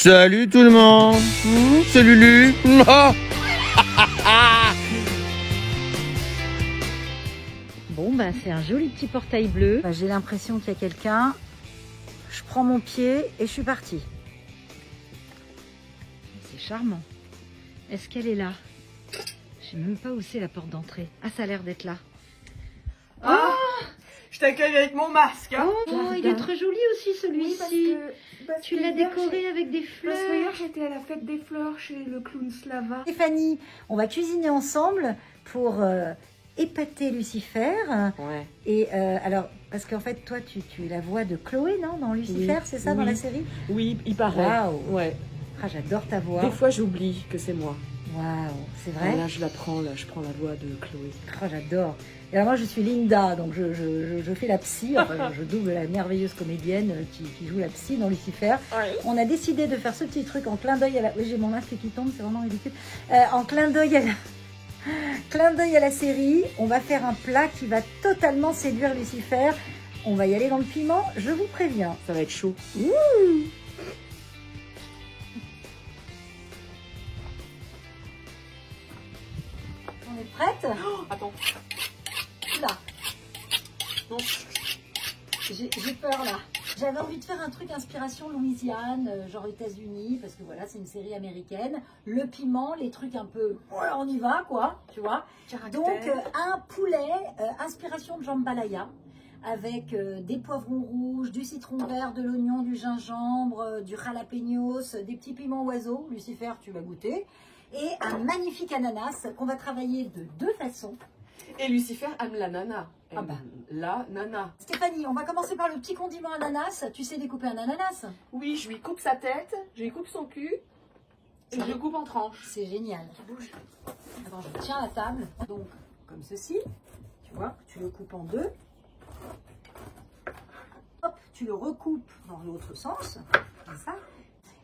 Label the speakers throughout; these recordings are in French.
Speaker 1: Salut tout le monde. C'est Lulu.
Speaker 2: Bon, bah, c'est un joli petit portail bleu. Bah, j'ai l'impression qu'il y a quelqu'un. Je prends mon pied et je suis partie. C'est charmant. Est-ce qu'elle est là? Je sais même pas où c'est la porte d'entrée. Ah, ça a l'air d'être là.
Speaker 3: Ah, je t'accueille avec mon masque. Hein.
Speaker 2: Oh, il est très joli aussi celui-ci. Tu l'as décoré avec des fleurs.
Speaker 3: Parce que hier j'étais à la fête des fleurs chez le clown Slava.
Speaker 2: Stéphanie, on va cuisiner ensemble pour épater Lucifer.
Speaker 3: Ouais.
Speaker 2: Et alors, parce qu'en fait, toi, tu es la voix de Chloé, non? Dans Lucifer, c'est ça, dans la série?
Speaker 3: Oui, il paraît.
Speaker 2: Waouh.
Speaker 3: Ouais.
Speaker 2: Ah, j'adore ta voix.
Speaker 3: Des fois j'oublie que c'est moi.
Speaker 2: Waouh, c'est vrai?
Speaker 3: Là je la prends, là je prends la voix de Chloé.
Speaker 2: Oh, j'adore. Et alors moi, je suis Linda, donc je fais la psy, enfin, je double la merveilleuse comédienne qui joue la psy dans Lucifer.
Speaker 3: Ouais.
Speaker 2: On a décidé de faire ce petit truc en clin d'œil à la... Oui, j'ai mon masque qui tombe, c'est vraiment ridicule. En clin d'œil à la... clin d'œil à la série, on va faire un plat qui va totalement séduire Lucifer. On va y aller dans le piment, je vous préviens.
Speaker 3: Ça va être chaud.
Speaker 2: Ouh. On est prête?
Speaker 3: Oh, attends.
Speaker 2: Là.
Speaker 3: Non.
Speaker 2: J'ai peur là. J'avais envie de faire un truc inspiration Louisiane, genre États-Unis, parce que voilà, c'est une série américaine. Le piment, les trucs un peu, voilà, on y va quoi, tu vois.
Speaker 3: Caractère.
Speaker 2: Donc un poulet, inspiration de jambalaya, avec des poivrons rouges, du citron vert, de l'oignon, du gingembre, du jalapenos, des petits piments oiseaux. Lucifer, tu vas goûter. Et un magnifique ananas qu'on va travailler de deux façons.
Speaker 3: Et Lucifer aime la nana.
Speaker 2: Ah bah.
Speaker 3: La nana.
Speaker 2: Stéphanie, on va commencer par le petit condiment ananas. Tu sais découper un ananas?
Speaker 3: Oui, je lui coupe sa tête, je lui coupe son cul et je le coupe en tranches.
Speaker 2: C'est génial. Bouge. Attends, je tiens la table. Donc, comme ceci. Tu vois, tu le coupes en deux. Hop, tu le recoupes dans l'autre sens. Comme ça.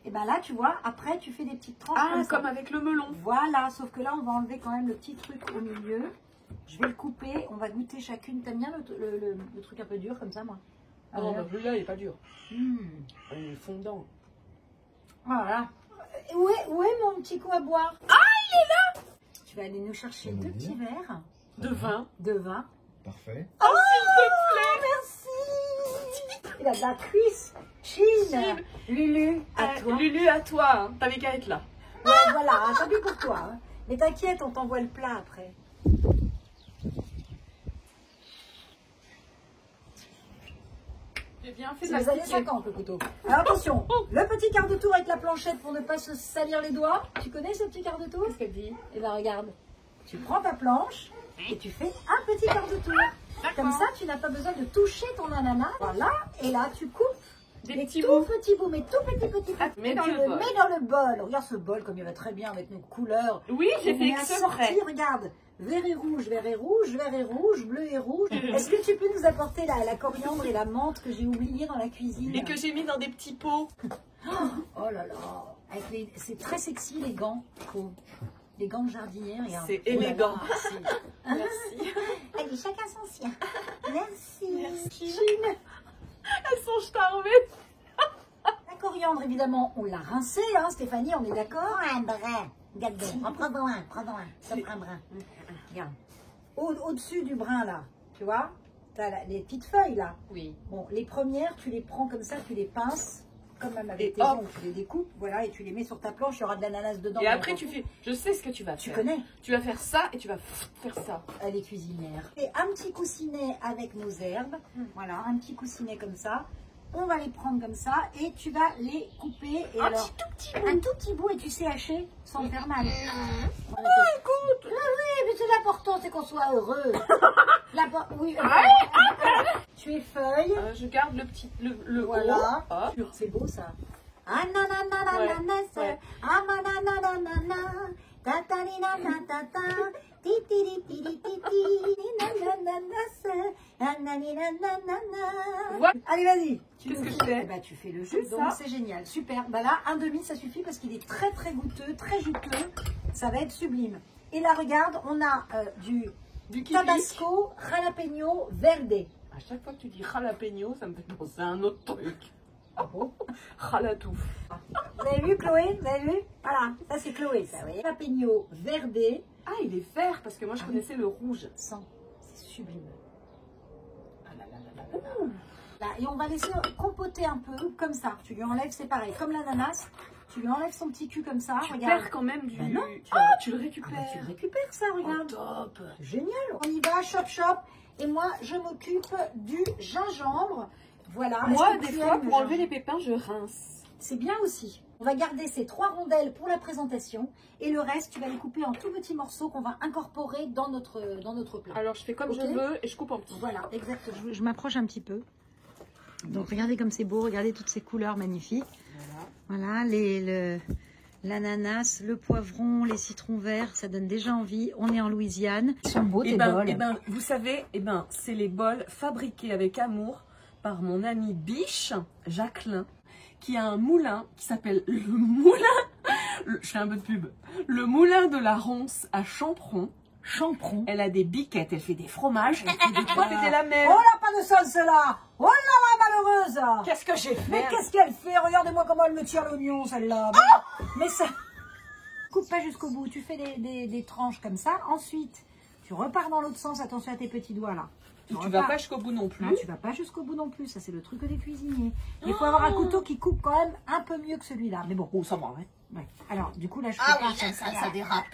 Speaker 2: Et bien là, tu vois, après, tu fais des petites tranches
Speaker 3: Ah,
Speaker 2: comme
Speaker 3: comme avec le melon.
Speaker 2: Voilà, sauf que là, on va enlever quand même le petit truc au milieu. Je vais le couper, on va goûter chacune. T'aimes bien le truc un peu dur comme ça, moi?
Speaker 3: Ah non, bah, celui-là, il n'est pas dur.
Speaker 2: Mmh.
Speaker 3: Il est fondant.
Speaker 2: Voilà. Où est mon petit coup à boire? Ah, il est là! Tu vas aller nous chercher deux petits verres
Speaker 3: De vin.
Speaker 2: de vin.
Speaker 1: Parfait.
Speaker 2: Oh, merci! Il a de la cuisse. Chine. Lulu, à toi.
Speaker 3: Lulu, à toi. Hein. T'avais qu'à être là.
Speaker 2: Ouais, voilà, tant pis pour toi. Hein. Mais t'inquiète, on t'envoie le plat après.
Speaker 3: J'ai bien fait
Speaker 2: C'est
Speaker 3: de
Speaker 2: les années
Speaker 3: l'appliquer.
Speaker 2: 50 le couteau. Alors attention, le petit quart de tour avec la planchette pour ne pas se salir les doigts. Tu connais ce petit quart de tour?
Speaker 3: Qu'est-ce qu'elle dit?
Speaker 2: Eh bien regarde, tu prends ta planche et tu fais un petit quart de tour. Comme ça, tu n'as pas besoin de toucher ton ananas. Voilà, et là tu coupes
Speaker 3: Des
Speaker 2: les
Speaker 3: petits
Speaker 2: tout
Speaker 3: bouts.
Speaker 2: petits bouts, mais tout petits.
Speaker 3: Ah, mets
Speaker 2: Et
Speaker 3: dans
Speaker 2: tu
Speaker 3: le
Speaker 2: le
Speaker 3: bol.
Speaker 2: mets dans le bol. Regarde ce bol comme il va très bien avec nos couleurs.
Speaker 3: Oui, j'ai
Speaker 2: On
Speaker 3: fait
Speaker 2: est
Speaker 3: exprès.
Speaker 2: assorti, regarde, vert et rouge, vert et rouge, vert et rouge, bleu et rouge. Est-ce que tu peux nous apporter la coriandre et la menthe que j'ai oublié dans la cuisine?
Speaker 3: Et que j'ai mis dans des petits pots.
Speaker 2: Oh là là, c'est très sexy les gants. Les gants de jardinière, regarde.
Speaker 3: C'est
Speaker 2: Oh là là,
Speaker 3: élégant.
Speaker 2: Merci. Allez, chacun son sien. Merci.
Speaker 3: Merci. Elles sont charmées.
Speaker 2: La coriandre, évidemment, on l'a rincée, hein, Stéphanie, on est d'accord? Un brin. Regarde bien. Prends-en un. Ça prend un brin. Regarde. Au-dessus du brin, là, tu vois, t'as les petites feuilles, là.
Speaker 3: Oui.
Speaker 2: Bon, les premières, tu les prends comme ça, tu les pinces, comme même avec
Speaker 3: Et
Speaker 2: tes
Speaker 3: hop.
Speaker 2: ongles, tu les découpes, voilà, et tu les mets sur ta planche, il y aura de l'ananas dedans.
Speaker 3: Et après,
Speaker 2: donc,
Speaker 3: tu fais. Je sais ce que tu vas
Speaker 2: Tu
Speaker 3: faire.
Speaker 2: connais?
Speaker 3: Tu vas faire ça et tu vas faire ça.
Speaker 2: Elle est cuisinière. Et un petit coussinet avec nos herbes, voilà, un petit coussinet comme ça. On va les prendre comme ça et tu vas les couper. Et alors, un tout petit bout et tu sais hacher sans faire mal. Oh, écoute! Oui, mais c'est l'important, c'est qu'on soit heureux. Oui. Tu effeuilles.
Speaker 3: Je garde le petit. Le
Speaker 2: Voilà.
Speaker 3: haut. Hop.
Speaker 2: C'est beau ça. Anananananas,
Speaker 3: Ouais.
Speaker 2: amanananana, tataninatatata, titiritititi, nanananas, ananinanana.
Speaker 3: Voilà.
Speaker 2: Allez, vas-y.
Speaker 3: Qu'est-ce que je fais?
Speaker 2: Eh ben, tu fais le jus,
Speaker 3: C'est
Speaker 2: donc
Speaker 3: ça.
Speaker 2: c'est génial. Super. Bah là, un demi, ça suffit parce qu'il est très très goûteux, très juteux. Ça va être sublime. Et là, regarde, on a du
Speaker 3: Du kiwi.
Speaker 2: Tabasco jalapeno verde.
Speaker 3: À chaque fois que tu dis jalapeno, ça me fait penser à un autre truc.
Speaker 2: Ah bon?
Speaker 3: Jalatouf.
Speaker 2: Vous avez vu Chloé? Vous avez vu? Voilà, ça c'est Chloé, ça, vous voyez. Jalapeno verdé.
Speaker 3: Ah, il est vert parce que moi je connaissais le rouge.
Speaker 2: Sans, c'est sublime. Ah là là là là là là. Là, et on va laisser compoter un peu, comme ça. Tu lui enlèves, c'est pareil, comme l'ananas. Tu lui enlèves son petit cul comme ça.
Speaker 3: Tu
Speaker 2: Regarde.
Speaker 3: perds quand même du...
Speaker 2: Ben non,
Speaker 3: tu le récupères.
Speaker 2: Ah bah, tu le récupères ça, regarde.
Speaker 3: Oh, top.
Speaker 2: C'est génial. On y va, chop chop. Et moi, je m'occupe du gingembre. Voilà.
Speaker 3: Moi,
Speaker 2: Est-ce que
Speaker 3: des
Speaker 2: tu
Speaker 3: fois,
Speaker 2: aimes le
Speaker 3: pour enlever
Speaker 2: gingembre?
Speaker 3: les pépins, je rince.
Speaker 2: C'est bien aussi. On va garder ces 3 rondelles pour la présentation. Et le reste, tu vas les couper en tout petits morceaux qu'on va incorporer dans notre plat.
Speaker 3: Alors, je fais comme
Speaker 2: Ok.
Speaker 3: je veux et je coupe en petits.
Speaker 2: Voilà, exactement. Je m'approche un petit peu. Donc, regardez comme c'est beau. Regardez toutes ces couleurs magnifiques. Voilà, l'ananas, le poivron, les citrons verts, ça donne déjà envie. On est en Louisiane. Ils sont beaux tes bols.
Speaker 3: Vous savez, c'est les bols fabriqués avec amour par mon ami Biche, Jacqueline, qui a un moulin qui s'appelle le moulin, je fais un peu de pub, le moulin de la Ronce à Champron.
Speaker 2: Champron.
Speaker 3: Elle a des biquettes, elle fait des fromages, elle fait des trucs et des lamelles.
Speaker 2: Oh là, pas de sauce là. Oh là là, malheureuse.
Speaker 3: Qu'est-ce que j'ai fait?
Speaker 2: Mais qu'est-ce qu'elle fait? Regardez-moi comment elle me tire l'oignon, celle-là. Mais ça... Coupe pas jusqu'au bout. Tu fais des tranches comme ça. Ensuite, tu repars dans l'autre sens. Attention à tes petits doigts, là.
Speaker 3: Tu vas pas jusqu'au bout non plus.
Speaker 2: Non, tu vas pas jusqu'au bout non plus. Ça, c'est le truc des cuisiniers. Il faut avoir un couteau qui coupe quand même un peu mieux que celui-là. Mais bon.
Speaker 3: Oh, ça va, ouais.
Speaker 2: Ouais. Alors, du coup, là, je
Speaker 3: Ah
Speaker 2: fais
Speaker 3: oui,
Speaker 2: pas
Speaker 3: ça dérape.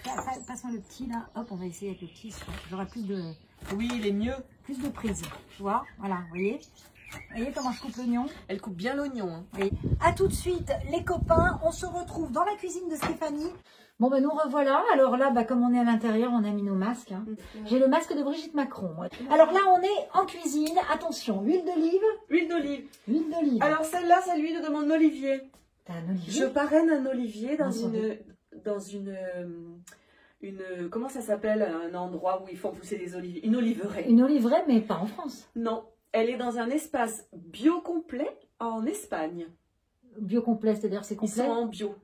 Speaker 2: Passe-moi le petit, là. Hop, on va essayer avec le petit. J'aurai plus de
Speaker 3: Oui, il est mieux.
Speaker 2: prise. Tu vois? Voilà, vous voyez? Vous voyez comment je coupe l'oignon?
Speaker 3: Elle coupe bien l'oignon. Hein.
Speaker 2: Oui. À tout de suite, les copains. On se retrouve dans la cuisine de Stéphanie. Bon, ben nous revoilà. Alors là, comme on est à l'intérieur, on a mis nos masques. Hein. J'ai le masque de Brigitte Macron. Moi. Alors là, on est en cuisine. Attention, huile d'olive.
Speaker 3: Huile d'olive.
Speaker 2: Huile d'olive.
Speaker 3: Alors celle-là, ça lui demande un olivier.
Speaker 2: T'as un olivier?
Speaker 3: Je parraine un olivier dans
Speaker 2: Non,
Speaker 3: une comment ça s'appelle, un endroit où ils font pousser des oliviers, une oliveraie.
Speaker 2: Une oliveraie, mais pas en France.
Speaker 3: Non, elle est dans un espace bio complet en Espagne.
Speaker 2: Bio complet, c'est-à-dire c'est
Speaker 3: Ils
Speaker 2: complet.
Speaker 3: sont en bio.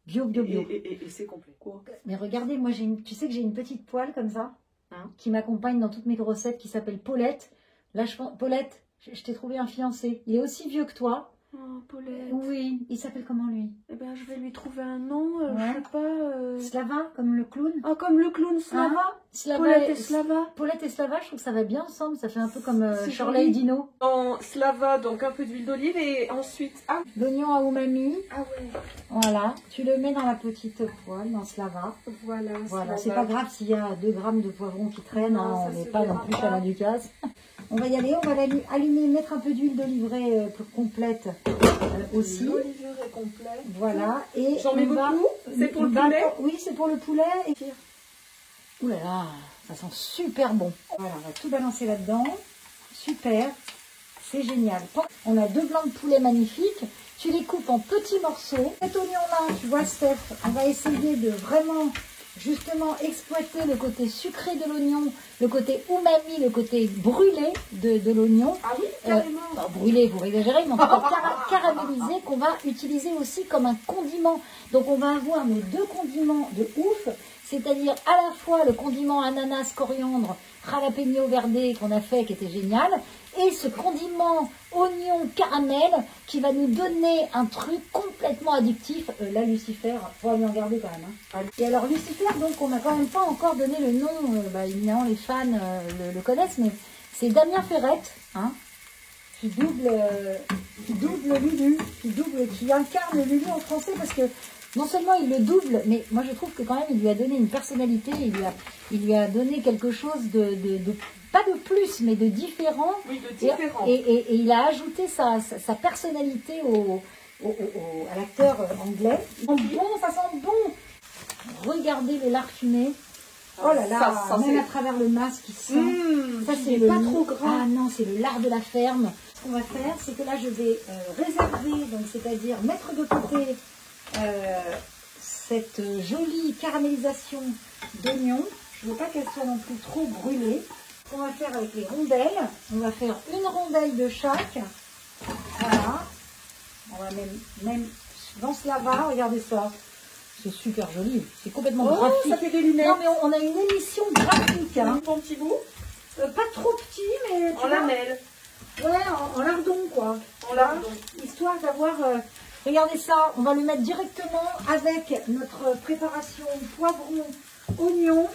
Speaker 2: Bio.
Speaker 3: Et c'est complet. Quoi?
Speaker 2: Mais regardez, moi, tu sais que j'ai une petite poêle comme ça, hein, qui m'accompagne dans toutes mes recettes, qui s'appelle Paulette. Là, Paulette, je t'ai trouvé un fiancé. Il est aussi vieux que toi.
Speaker 3: Oh, Paulette.
Speaker 2: Oui, il s'appelle comment lui?
Speaker 3: Eh ben, je vais lui trouver un nom,
Speaker 2: Ouais.
Speaker 3: je sais pas.
Speaker 2: Slava, comme le clown.
Speaker 3: Ah, comme le clown Slava.
Speaker 2: Hein? Slava
Speaker 3: Paulette et Slava.
Speaker 2: Paulette et Slava, je trouve que ça va bien ensemble. Ça fait un peu comme
Speaker 3: C'est
Speaker 2: Shirley et
Speaker 3: joli.
Speaker 2: Dino.
Speaker 3: En Slava, donc un peu d'huile d'olive et ensuite... Ah,
Speaker 2: L'oignon à umami.
Speaker 3: ah ouais.
Speaker 2: Voilà, tu le mets dans la petite poêle, dans Slava.
Speaker 3: Voilà,
Speaker 2: Voilà,
Speaker 3: Slava.
Speaker 2: c'est pas grave s'il y a 2 grammes de poivron qui traînent,
Speaker 3: Non,
Speaker 2: hein,
Speaker 3: ça
Speaker 2: on n'est
Speaker 3: se
Speaker 2: pas non
Speaker 3: verra
Speaker 2: plus
Speaker 3: pas.
Speaker 2: Chaland Ducasse. On va y aller, on va allumer, mettre un peu d'huile d'olivier complète aussi.
Speaker 3: L'oliveraie complète.
Speaker 2: Voilà, et
Speaker 3: J'en mets
Speaker 2: on va-
Speaker 3: beaucoup. C'est pour le
Speaker 2: on va-
Speaker 3: poulet.
Speaker 2: Oui, c'est pour le poulet. Et... Ouh là là, ça sent super bon. Voilà, on va tout balancer là-dedans. Super, c'est génial. On a 2 blancs de poulet magnifiques. Tu les coupes en petits morceaux. Cet oignon-là, tu vois Steph, on va essayer de vraiment justement exploiter le côté sucré de l'oignon, le côté umami, le côté brûlé de l'oignon.
Speaker 3: Ah oui, carrément.
Speaker 2: Pas brûlé pour exagérer, mais en tout cas caramélisé, qu'on va utiliser aussi comme un condiment. Donc on va avoir nos 2 condiments de ouf, c'est-à-dire à la fois le condiment ananas, coriandre, jalapeno verdé qu'on a fait, qui était génial, et ce condiment oignon caramel qui va nous donner un truc complètement addictif. Là, Lucifer, faut aller en garder quand même. Hein. Et alors Lucifer, donc on n'a quand même pas encore donné le nom, évidemment les fans le connaissent, mais c'est Damien Ferrette, hein, qui double Lulu, qui incarne Lulu en français, parce que non seulement il le double, mais moi je trouve que quand même il lui a donné une personnalité, il lui a donné quelque chose de pas de plus, mais de différent.
Speaker 3: Oui, de différent.
Speaker 2: Et il a ajouté sa personnalité à l'acteur anglais. Ça sent bon, ça sent bon. Regardez le lard fumé. Oh là là,
Speaker 3: ça,
Speaker 2: même
Speaker 3: c'est-
Speaker 2: à travers le masque, il sent. Ça,
Speaker 3: c'est pas trop gras.
Speaker 2: Ah non, c'est le lard de la ferme. Ce qu'on va faire, c'est que là, je vais réserver, donc c'est-à-dire mettre de côté cette jolie caramélisation d'oignons. Je ne veux pas qu'elle soit non plus trop brûlée. Ce qu'on va faire avec les rondelles, on va faire une rondelle de chaque. Voilà. On va même dans ce lava, regardez ça. C'est super joli. C'est complètement
Speaker 3: Oh,
Speaker 2: graphique.
Speaker 3: ça fait des lunettes.
Speaker 2: Non, mais on a une émission graphique. Hein.
Speaker 3: Ton petit bout
Speaker 2: Pas trop petit, mais tu
Speaker 3: en
Speaker 2: vois,
Speaker 3: lamelles.
Speaker 2: ouais, en lardon, quoi.
Speaker 3: En lardon.
Speaker 2: Histoire d'avoir Regardez ça, on va le mettre directement avec notre préparation poivron, oignon,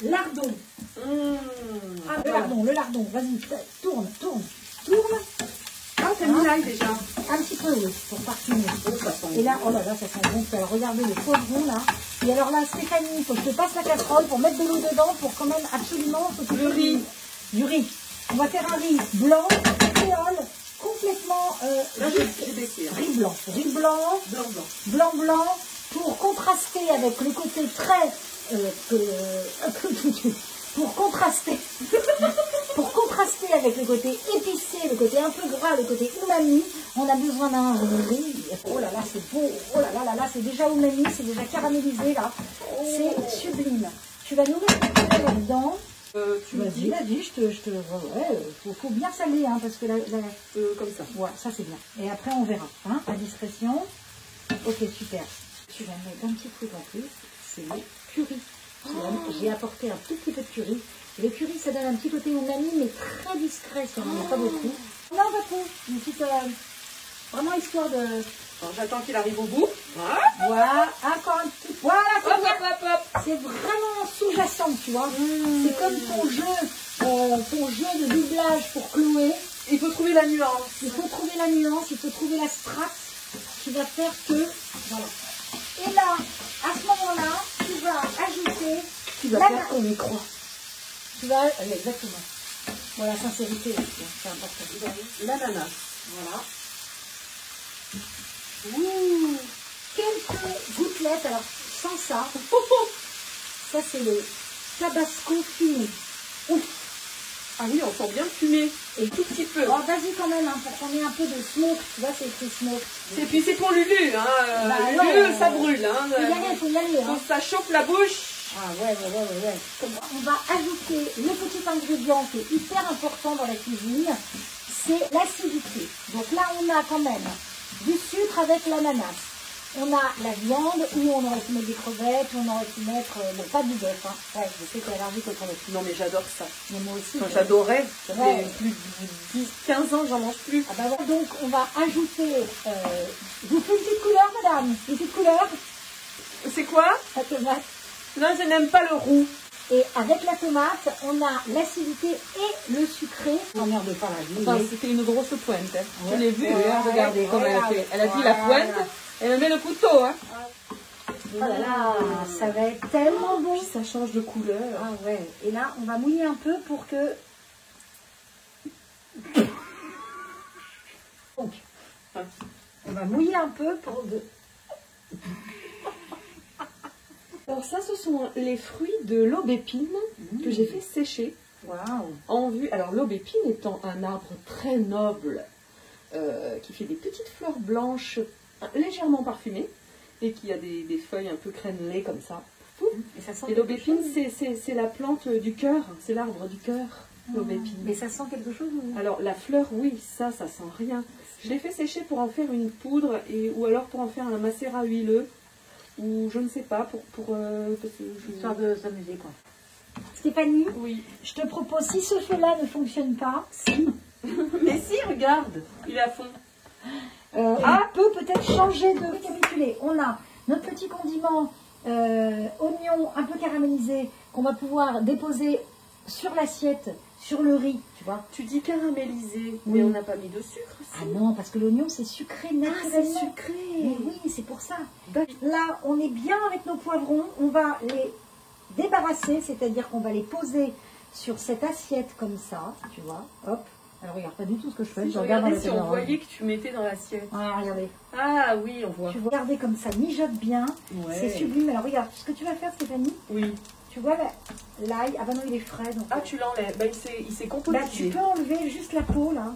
Speaker 2: lardon. Ah, le lardon, vas-y, tourne.
Speaker 3: Ah, t'as mis l'ail déjà.
Speaker 2: Un petit peu, oui, pour parfumer. Et là, oh là là, ça sent bon. Alors, regardez le poivron là. Et alors là, Stéphanie, il faut que je te passe la casserole pour mettre de l'eau dedans pour quand même absolument...
Speaker 3: Le riz.
Speaker 2: Du riz. On va faire un riz blanc, créole, complètement...
Speaker 3: Là, j'ai baissé.
Speaker 2: Riz blanc. Blanc, pour contraster avec le côté très... pour contraster avec le côté épicé, le côté un peu gras, le côté umami, on a besoin d'un riz. Oh là là, c'est beau. Oh là là, c'est déjà umami, c'est déjà caramélisé là. C'est sublime. Tu vas nous mettre là-dedans. Vas-y, faut bien saler, hein, parce que
Speaker 3: comme ça.
Speaker 2: Ouais, ça c'est bien. Et après on verra, hein, à discrétion. Ok, super. Tu vas mettre un petit truc en plus, c'est le curry. J'ai apporté un tout petit peu de curry. Le curry, ça donne un petit côté umami, mais très discret, si on n'en a pas beaucoup. Non, beaucoup. Une petite, vraiment histoire de...
Speaker 3: Alors, j'attends qu'il arrive au bout.
Speaker 2: Voilà, encore un petit... Voilà,
Speaker 3: Hop.
Speaker 2: c'est vraiment sous-jacent, tu vois. C'est comme ton jeu de doublage pour Chloé.
Speaker 3: Il faut trouver la nuance.
Speaker 2: Il faut trouver la nuance, il faut trouver la strate qui va faire que... Voilà. Et là, à ce moment-là, tu vas ajouter...
Speaker 3: Tu vas faire ton micro.
Speaker 2: Tu vas... exactement. Voilà, sincérité, c'est important.
Speaker 3: L'ananas.
Speaker 2: Voilà. Ouh, quelques gouttelettes, alors sans ça. Ça, c'est le tabasco fumé. Ouf.
Speaker 3: Ah oui, on sent bien fumer. Et tout petit peu.
Speaker 2: Oh, vas-y quand même, hein, pour qu'on ait un peu de smoke. Tu vois, c'est écrit smoke.
Speaker 3: Et puis c'est pour Lulu, hein.
Speaker 2: Bah,
Speaker 3: Lulu,
Speaker 2: non,
Speaker 3: ça brûle, hein.
Speaker 2: Faut y aller. Hein.
Speaker 3: Quand ça chauffe la bouche.
Speaker 2: Ah ouais. On va ajouter le petit ingrédient qui est hyper important dans la cuisine, c'est l'acidité. Donc là, on a quand même du sucre avec l'ananas. On a la viande, où on aurait pu mettre des crevettes, où on aurait pu mettre, pas du bœuf. Hein. Ouais, je sais que t'es allergique aux crevettes.
Speaker 3: Non mais j'adore ça.
Speaker 2: Mais moi aussi.
Speaker 3: Enfin, j'adorais. Ça fait plus de 10-15 ans que j'en mange plus.
Speaker 2: Ah bah voilà. Donc on va ajouter, vous faites une petite couleur, madame. Une petite couleur.
Speaker 3: C'est quoi?
Speaker 2: La tomate.
Speaker 3: Non, je n'aime pas le roux.
Speaker 2: Et avec la tomate, on a l'acidité et le sucré. Oh merde, pas la vie.
Speaker 3: Enfin, c'était une grosse pointe. Hein.
Speaker 2: Ouais.
Speaker 3: Je l'ai vu,
Speaker 2: Ouais,
Speaker 3: hein, regardez comme elle a fait. Elle a dit
Speaker 2: voilà.
Speaker 3: la pointe, elle me met le couteau. Hein.
Speaker 2: Oh là là, ça va être tellement bon.
Speaker 3: Puis ça change de couleur.
Speaker 2: Ah ouais. Et là, on va mouiller un peu pour que... Donc, on va mouiller un peu pour...
Speaker 3: Alors ça, ce sont les fruits de l'aubépine que j'ai fait sécher.
Speaker 2: Waouh.
Speaker 3: En vue. Alors l'aubépine étant un arbre très noble qui fait des petites fleurs blanches légèrement parfumées et qui a des feuilles un peu crénelées comme ça. Et l'aubépine, c'est la plante du cœur, c'est l'arbre du cœur, l'aubépine.
Speaker 2: Mais ça sent quelque chose ou...
Speaker 3: Alors la fleur, oui, ça sent rien. Je l'ai fait sécher pour en faire une poudre ou alors pour en faire un macérat huileux. Ou je ne sais pas, parce que
Speaker 2: Histoire de s'amuser, quoi. Stéphanie,
Speaker 3: oui.
Speaker 2: je te propose, si ce feu-là ne fonctionne pas,
Speaker 3: Mais si, regarde, il est à fond.
Speaker 2: on peut peut-être changer de récapituler. On a notre petit condiment oignon un peu caramélisé qu'on va pouvoir déposer sur l'assiette, sur le riz, tu vois.
Speaker 3: Tu dis caramélisé,
Speaker 2: Oui.
Speaker 3: mais on n'a pas mis de sucre.
Speaker 2: Ah non, parce que l'oignon c'est sucré naturellement.
Speaker 3: c'est sucré.
Speaker 2: Mais oui, c'est pour ça. Là, on est bien avec nos poivrons. On va les débarrasser, c'est-à-dire qu'on va les poser sur cette assiette comme ça, tu vois. Hop. Alors regarde pas du tout ce que je fais.
Speaker 3: Si
Speaker 2: je regarde dans la
Speaker 3: si on
Speaker 2: caméra.
Speaker 3: voyait que tu mettais dans l'assiette.
Speaker 2: Ah, regardez.
Speaker 3: Ah oui, on voit.
Speaker 2: Tu vois, regardez comme ça, mijote bien.
Speaker 3: Ouais.
Speaker 2: C'est sublime. Alors regarde, ce que tu vas faire, Stéphanie,
Speaker 3: Oui.
Speaker 2: tu vois l'ail. Ah bah non, il est frais. Donc,
Speaker 3: Ah, tu l'enlèves. Bah, il s'est
Speaker 2: bah,
Speaker 3: compotisé.
Speaker 2: tu peux enlever juste la peau là.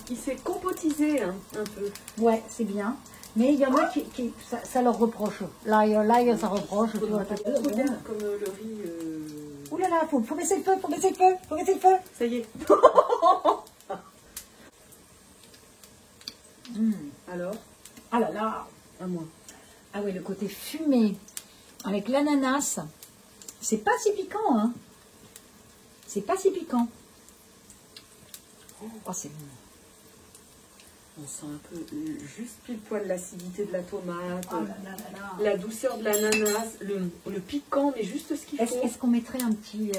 Speaker 3: Il s'est compotisé hein, un peu.
Speaker 2: Ouais, c'est bien. Mais il y en a qui ça leur reproche. L'ail, ça reproche. Tu vois,
Speaker 3: Comme le riz.
Speaker 2: Ouh là là, faut baisser le feu, faut baisser le feu.
Speaker 3: Ça y est. Alors,
Speaker 2: Ah là là.
Speaker 3: à moi.
Speaker 2: Ah ouais, le côté fumé avec l'ananas, c'est pas si piquant, hein. C'est pas si piquant. Oh, c'est bon.
Speaker 3: On sent un peu juste pile poil l'acidité de la tomate,
Speaker 2: Oh là là là là.
Speaker 3: la douceur de l'ananas, le piquant, mais juste ce qu'il faut.
Speaker 2: Est-ce qu'on mettrait un petit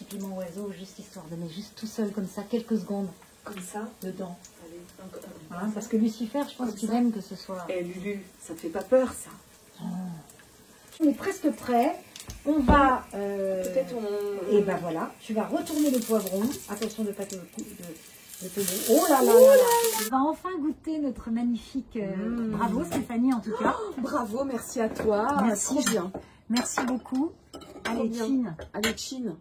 Speaker 2: piment oiseau, juste histoire de mettre juste tout seul comme ça, quelques secondes
Speaker 3: Comme ça.
Speaker 2: dedans?
Speaker 3: Allez, encore.
Speaker 2: Hein, parce que Lucifer, je pense
Speaker 3: Comme
Speaker 2: qu'il
Speaker 3: ça.
Speaker 2: aime que ce soit...
Speaker 3: Eh Lulu, ça te fait pas peur ça?
Speaker 2: On est presque prêt. On va...
Speaker 3: Peut-être on...
Speaker 2: Et ben voilà, tu vas retourner le poivron. Attention de ne pas te... Oh là là là là. On va enfin goûter notre magnifique... Bravo Stéphanie en tout cas.
Speaker 3: Bravo, merci à toi.
Speaker 2: Merci.
Speaker 3: Trop bien.
Speaker 2: Merci beaucoup. Allez,
Speaker 3: bien.
Speaker 2: Chine.
Speaker 3: Allez, Chine.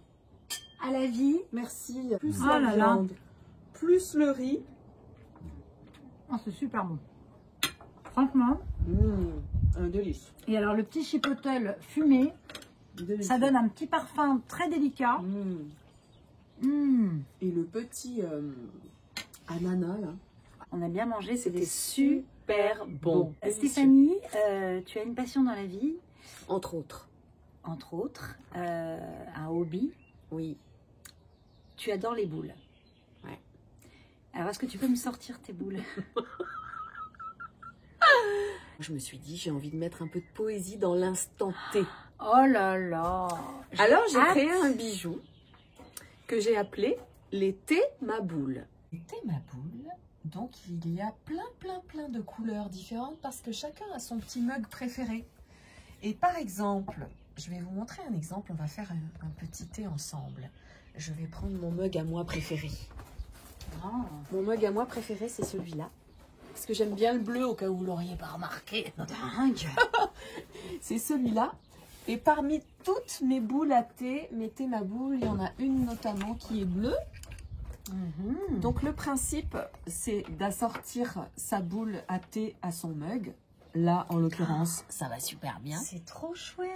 Speaker 2: À la vie.
Speaker 3: Merci. Plus
Speaker 2: Oh
Speaker 3: la
Speaker 2: là là.
Speaker 3: viande, plus le riz.
Speaker 2: Oh, c'est super bon. Franchement.
Speaker 3: Un délice.
Speaker 2: Et alors le petit chipotle fumé, ça donne un petit parfum très délicat.
Speaker 3: Et le petit ananas là.
Speaker 2: On a bien mangé,
Speaker 3: C'était super bon.
Speaker 2: Stéphanie, tu as une passion dans la vie,
Speaker 3: Entre autres.
Speaker 2: entre autres, un hobby.
Speaker 3: Oui.
Speaker 2: Tu adores les boules.
Speaker 3: Ouais.
Speaker 2: Alors est-ce que tu peux me sortir tes boules?
Speaker 3: Je me suis dit, j'ai envie de mettre un peu de poésie dans l'instant T.
Speaker 2: Oh là là.
Speaker 3: Alors j'ai
Speaker 2: hâte.
Speaker 3: créé un bijou que j'ai appelé les thés ma boule. Les thés ma boule, donc il y a plein de couleurs différentes parce que chacun a son petit mug préféré. Et par exemple, je vais vous montrer un exemple, on va faire un petit thé ensemble. Je vais prendre mon mug à moi préféré. Mon mug à moi préféré, c'est celui-là. Parce que j'aime bien le bleu, au cas où vous l'auriez pas remarqué.
Speaker 2: Dingue.
Speaker 3: C'est celui-là. Et parmi toutes mes boules à thé, mes thés ma boule, il y en a une notamment qui est bleue. Donc le principe, c'est d'assortir sa boule à thé à son mug. Là, en l'occurrence, ça va super bien.
Speaker 2: C'est trop chouette.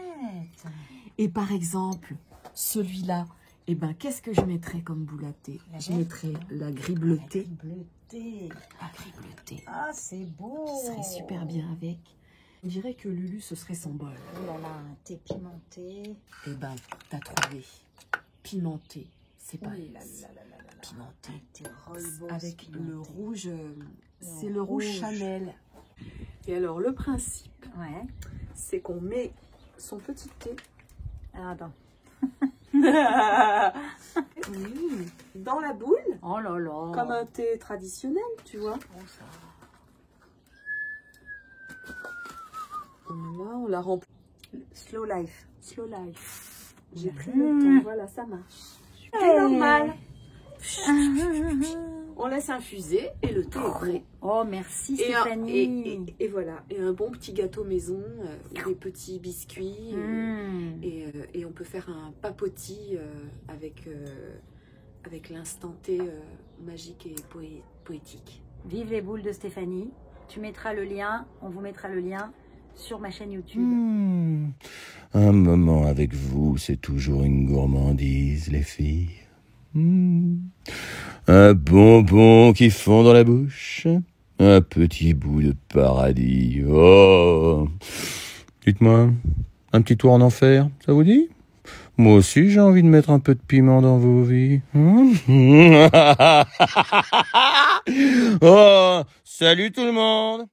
Speaker 3: Et par exemple, celui-là, eh ben, qu'est-ce que je mettrais comme boule à thé? Je mettrais la gris bleutée.
Speaker 2: Bleuté.
Speaker 3: La gris bleutée.
Speaker 2: Ah, c'est beau.
Speaker 3: Qui serait super bien avec. On dirait que Lulu, ce serait son bol.
Speaker 2: Oh là là, un thé pimenté.
Speaker 3: Eh ben, t'as trouvé. Pimenté. C'est pas
Speaker 2: Oh là là là là là.
Speaker 3: pimenté.
Speaker 2: Thé rooibos
Speaker 3: Avec
Speaker 2: pimenté.
Speaker 3: le rouge, c'est le rouge Chanel. Et alors, le principe,
Speaker 2: Ouais.
Speaker 3: c'est qu'on met son petit thé
Speaker 2: Ah, attends.
Speaker 3: dans la boule,
Speaker 2: Oh là là.
Speaker 3: comme un thé traditionnel, tu vois.
Speaker 2: Oh, ça.
Speaker 3: Voilà, on la remplit.
Speaker 2: Slow life.
Speaker 3: Slow life. J'ai plus le temps, voilà, ça marche. C'est normal. On laisse infuser et le thé est prêt.
Speaker 2: Oh, merci
Speaker 3: Et,
Speaker 2: Stéphanie.
Speaker 3: et voilà, et un bon petit gâteau maison, des petits biscuits, et on peut faire un papotis avec l'instant T magique et poétique.
Speaker 2: Vive les boules de Stéphanie. Tu mettras le lien, on vous mettra le lien sur ma chaîne YouTube.
Speaker 1: Un moment avec vous, c'est toujours une gourmandise, les filles. Un bonbon qui fond dans la bouche, un petit bout de paradis. Oh, dites-moi, un petit tour en enfer, ça vous dit? Moi aussi, j'ai envie de mettre un peu de piment dans vos vies. Oh, salut tout le monde!